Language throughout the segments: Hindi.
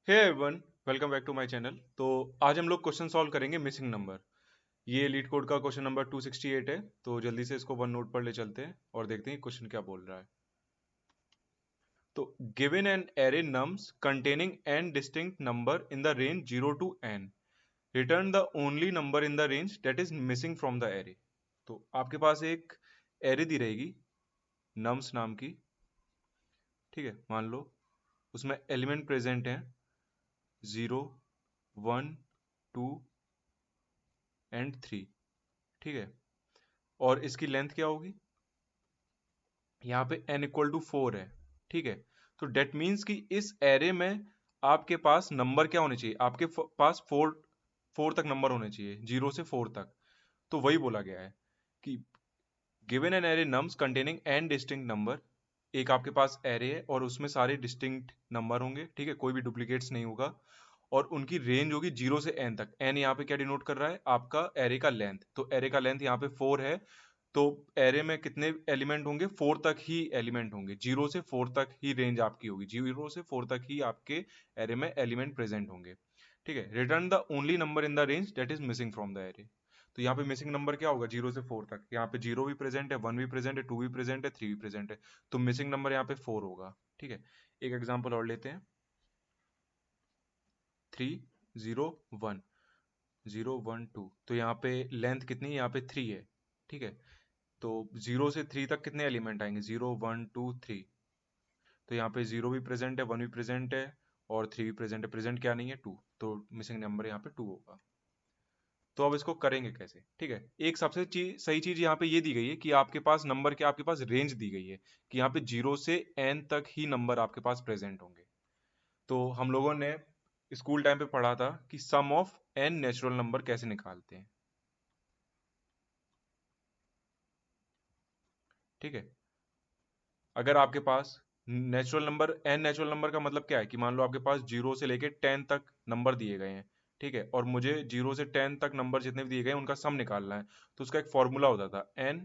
Hey everyone, welcome back to my channel. तो आज हम लोग क्वेश्चन सॉल्व करेंगे मिसिंग नंबर। ये लीड कोड का क्वेश्चन नंबर 268 है। तो जल्दी से इसको वन नोट पर ले चलते हैं और देखते हैं क्वेश्चन क्या बोल रहा है। तो given an array nums containing N distinct number in the range 0 to n, return the only number in the range that is missing from the array. तो आपके पास एक एरे दी रहेगी नम्स नाम की। ठीक है, मान लो उसमें एलिमेंट प्रेजेंट हैं 0, 1, 2 एंड 3। ठीक है, और इसकी लेंथ क्या होगी? यहाँ पे n इक्वल टू 4 है। ठीक है, तो डेट मीन्स कि इस एरे में आपके पास नंबर क्या होने चाहिए? आपके पास फोर तक नंबर होने चाहिए, 0 से 4 तक। तो वही बोला गया है कि given an array nums containing N distinct number. एक आपके पास एरे है और उसमें सारे डिस्टिंक्ट नंबर होंगे। ठीक है, कोई भी डुप्लीकेट्स नहीं होगा। और उनकी रेंज होगी 0 से n तक। n यहाँ पे क्या डिनोट कर रहा है? आपका एरे का लेंथ। तो एरे का लेंथ यहाँ पे 4 है। तो एरे में कितने एलिमेंट होंगे? 4 तक ही एलिमेंट होंगे। 0 से 4 तक ही रेंज आपकी होगी। 0 से 4 तक ही आपके एरे में एलिमेंट प्रेजेंट होंगे। ठीक है, return the only number in the range that is missing from the array. तो यहाँ पे मिसिंग नंबर क्या होगा? 0 से 4 तक। यहाँ पे 0 भी प्रेजेंट है, 1 भी प्रेजेंट है, 2 भी प्रेजेंट है, 3 भी प्रेजेंट है। तो मिसिंग नंबर यहाँ पे 4 होगा। ठीक है, एक एग्जांपल और लेते हैं। 3, 0, 1, 0, 1, 2। तो यहाँ पे लेंथ कितनी है? यहाँ पे 3 है। ठीक है, तो 0 से 3 तक कितने एलिमेंट आएंगे? 0, 1, 2, 3। तो यहाँ पे 0 भी प्रेजेंट है, 1 भी प्रेजेंट है और 3 भी प्रेजेंट है। प्रेजेंट क्या नहीं है? 2। तो मिसिंग नंबर यहाँ पे 2 होगा। तो अब इसको करेंगे कैसे? ठीक है, एक सबसे सही चीज यहाँ पे ये दी गई है कि आपके पास नंबर के आपके पास रेंज दी गई है कि यहाँ पे 0 से n तक ही नंबर आपके पास प्रेजेंट होंगे। तो हम लोगों ने स्कूल टाइम पे पढ़ा था कि sum of n natural number कैसे निकालते हैं। ठीक है, अगर आपके पास natural number n natural number का मतलब क्या है कि मान लो आपके पास 0 से लेके 10 तक नंबर दिए गए हैं। ठीक है, और मुझे 0 से 10 तक नंबर जितने भी दिए गए हैं उनका सम निकालना है। तो उसका एक फॉर्मूला होता था n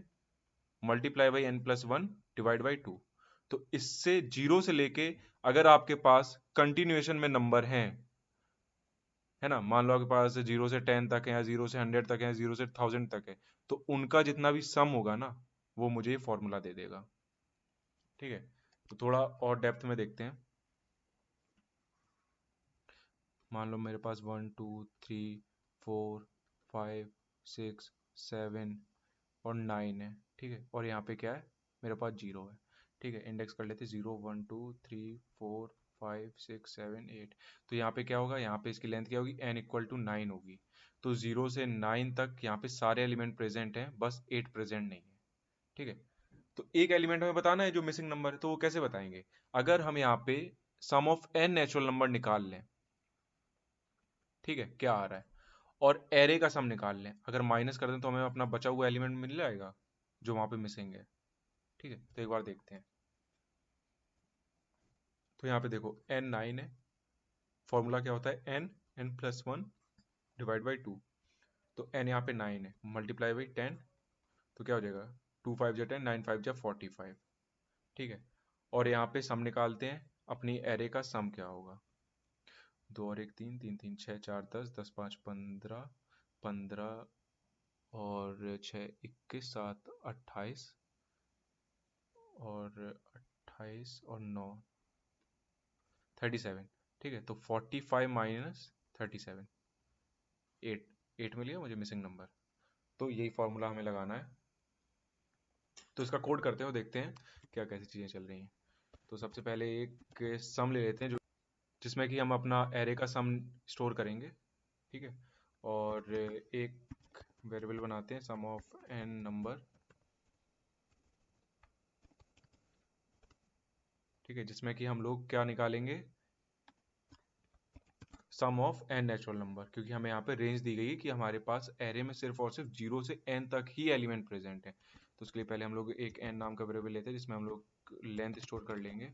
multiply by n plus 1 divide by 2। तो इससे 0 से लेके अगर आपके पास कंटिन्यूएशन में नंबर हैं, है ना, मान लो आपके पास 0 से 10 तक है या 0 से 100 तक है, 0 से 1000 तक है, तो उनका जितना भी सम होगा ना, वो मुझे ये फॉर्मूला दे देगा। ठीक है, तो थोड़ा और डेप्थ में देखते हैं। मान लो मेरे पास 1, 2, 3, 4, 5, 6, 7 और 9 है। ठीक है, और यहाँ पे क्या है? मेरे पास 0 है। ठीक है, इंडेक्स कर लेते 0, 1, 2, 3, 4, 5, 6, 7, 8। तो यहाँ पे क्या होगा? यहाँ पे इसकी लेंथ क्या होगी? n इक्वल टू 9 होगी। तो 0 से 9 तक यहाँ पे सारे एलिमेंट प्रेजेंट हैं, बस 8 प्रेजेंट नहीं है। ठीक है, तो एक एलिमेंट हमें बताना है जो मिसिंग नंबर है। तो वो कैसे बताएंगे? अगर हम यहाँ पे सम ऑफ n नेचुरल नंबर निकाल लें। ठीक है, क्या आ रहा है? और एरे का सम निकाल लें। अगर माइनस कर दें तो हमें अपना बचा हुआ एलिमेंट मिल जाएगा जो वहां पे मिसिंग है। ठीक है, तो एक बार देखते हैं। तो यहाँ पे देखो n 9 है। फॉर्मूला क्या होता है? n plus 1 divide by 2। तो n यहाँ पे 9 है, मल्टीप्लाई बाई 10। तो क्या हो जाएगा? 2 5 जा 10, 9 5 जा 45। ठीक है, और यहाँ पे सम निकालते हैं। अपनी एरे का सम क्या होगा? 2 और 1 3, 3 3 6 4 10, 10 5 15, 15 और 6 21, 7 28 और 28 और 9 37। ठीक है, तो 45 माइनस 37, 8। 8 मिल गया मुझे मिसिंग नंबर। तो यही फॉर्मूला हमें लगाना है। तो इसका कोड करते हैं और देखते हैं क्या कैसी चीज़ें चल रही हैं। तो सबसे पहले एक सम ले लेते हैं जो जिसमें कि हम अपना एरे का सम स्टोर करेंगे। ठीक है, और एक वेरिएबल बनाते हैं सम ऑफ एन नंबर। ठीक है, जिसमें कि हम लोग क्या निकालेंगे? सम ऑफ एन नेचुरल नंबर, क्योंकि हमें यहाँ पे रेंज दी गई है कि हमारे पास एरे में सिर्फ और सिर्फ 0 से n तक ही एलिमेंट प्रेजेंट है। तो उसके लिए पहले हम लोग एक n नाम का वेरिएबल लेते हैं जिसमें हम लोग लेंथ स्टोर कर लेंगे।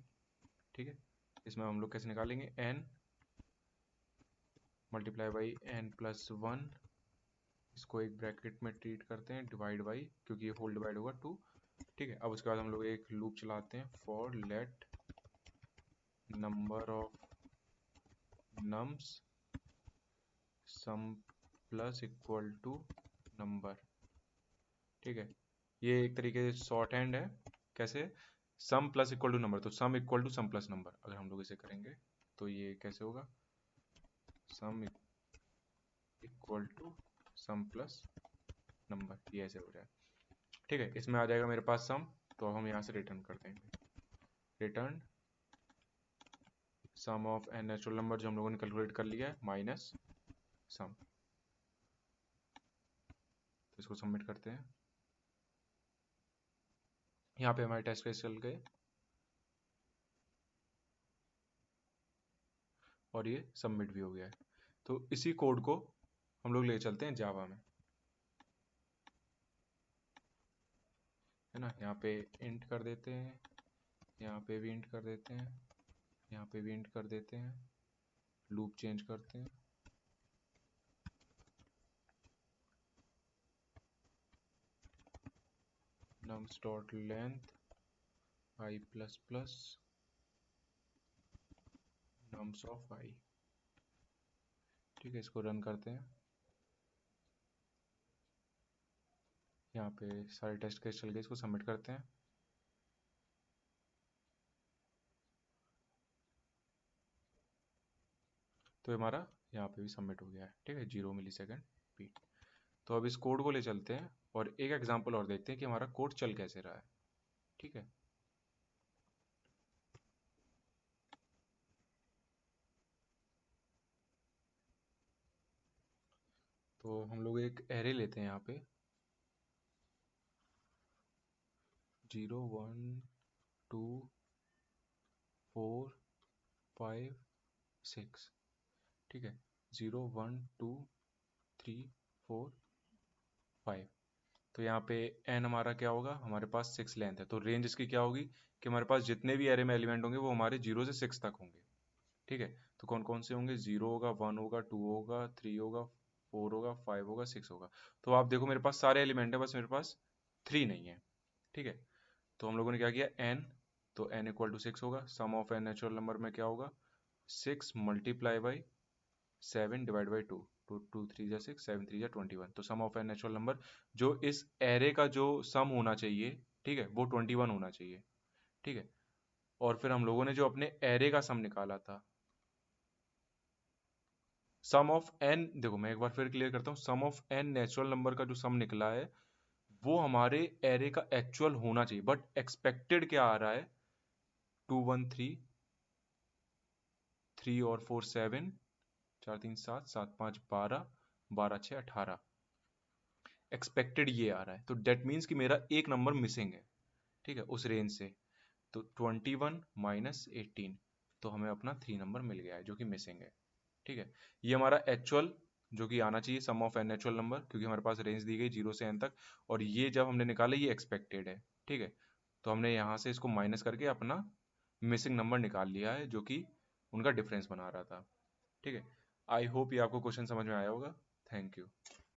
ठीक है, इसमें हम लोग कैसे निकालेंगे? n multiply by n plus 1। इसको एक ब्रैकेट में ट्रीट करते हैं, डिवाइड बाई, क्योंकि ये होल डिवाइड होगा 2। ठीक है, अब उसके बाद हम लोग एक लूप चलाते हैं, for let number of nums sum plus equal to number. ठीक है, ये एक तरीके से शॉर्ट हैंड है। कैसे? Sum plus equal to number, तो sum equal to sum plus number. अगर हम लोग इसे करेंगे तो ये कैसे होगा? Sum equal to sum plus number, ये ऐसे हो जाए। ठीक है, इसमें आ जाएगा मेरे पास सम, तो हम यहाँ से रिटर्न कर देंगे, return sum of N natural number जो हम लोगों ने कैलकुलेट कर लिया है माइनस सम। तो इसको सबमिट करते हैं। यहाँ पे हमारे टेस्ट केस चल गए और ये सबमिट भी हो गया है। तो इसी कोड को हम लोग ले चलते हैं जावा में, है ना। यहाँ पे इंट कर देते हैं, यहाँ पे भी इंट कर देते हैं, यहाँ पे भी इंट कर देते हैं, लूप चेंज करते हैं, nums dot length i plus plus nums of i। ठीक है, इसको रन करते हैं। यहाँ पे सारे टेस्ट केस चल गए, इसको सबमिट करते हैं। तो हमारा यहाँ पे भी सबमिट हो गया है। ठीक है, 0 मिलीसेकंड पीट। तो अब इस कोड को ले चलते हैं और एक एग्जांपल और देखते हैं कि हमारा कोड चल कैसे रहा है। ठीक है, तो हम लोग एक एरे लेते हैं यहाँ पे 0 1 2 4 5 6। ठीक है, 0 1 2 3 4 5। तो यहाँ पे n हमारा क्या होगा? हमारे पास 6 लेंथ है, तो रेंज इसकी क्या होगी कि हमारे पास जितने भी एरे में एलिमेंट होंगे वो हमारे 0 से 6 तक होंगे। ठीक है, तो कौन कौन से होंगे? 0 होगा, 1 होगा, 2 होगा, 3 होगा, 4 होगा, 5 होगा, 6 होगा। तो आप देखो मेरे पास सारे एलिमेंट है, बस मेरे पास 3 नहीं है। ठीक है, तो हम लोगों ने क्या किया? n, तो n इक्वल टू 6 होगा। Sum of n natural number में क्या होगा? 6 multiply by 7 divide by 2, two 2 3 जा 6, 7 3 जा 21। तो sum of N natural number जो इस एरे का जो सम होना चाहिए, ठीक है, वो 21 होना चाहिए। ठीक है, और फिर हम लोगों ने जो अपने एरे का सम निकाला था, सम ऑफ एन, देखो मैं एक बार फिर क्लियर करता हूँ, सम ऑफ एन नेचुरल नंबर का जो सम निकला है वो हमारे एरे का एक्चुअल होना चाहिए, बट एक्सपेक्टेड क्या आ रहा है? 2 1 3, 3 और 4 7, 4 3 7, 7 5 12, 12 6 18। एक्सपेक्टेड ये आ रहा है, तो डेट मीन्स कि मेरा एक नंबर मिसिंग है। ठीक है, उस रेंज से। तो 21 माइनस 18, तो हमें अपना 3 नंबर मिल गया है जो कि मिसिंग है। ठीक है, ये हमारा एक्चुअल जो कि आना चाहिए सम ऑफ एन नेचुरल नंबर, क्योंकि हमारे पास रेंज दी गई 0 से n तक, और ये जब हमने निकाला ये एक्सपेक्टेड है। ठीक है, तो हमने यहाँ से इसको माइनस करके अपना मिसिंग नंबर निकाल लिया है जो कि उनका डिफरेंस बना रहा था। ठीक है, आई होप ये आपको क्वेश्चन समझ में आया होगा। Thank you.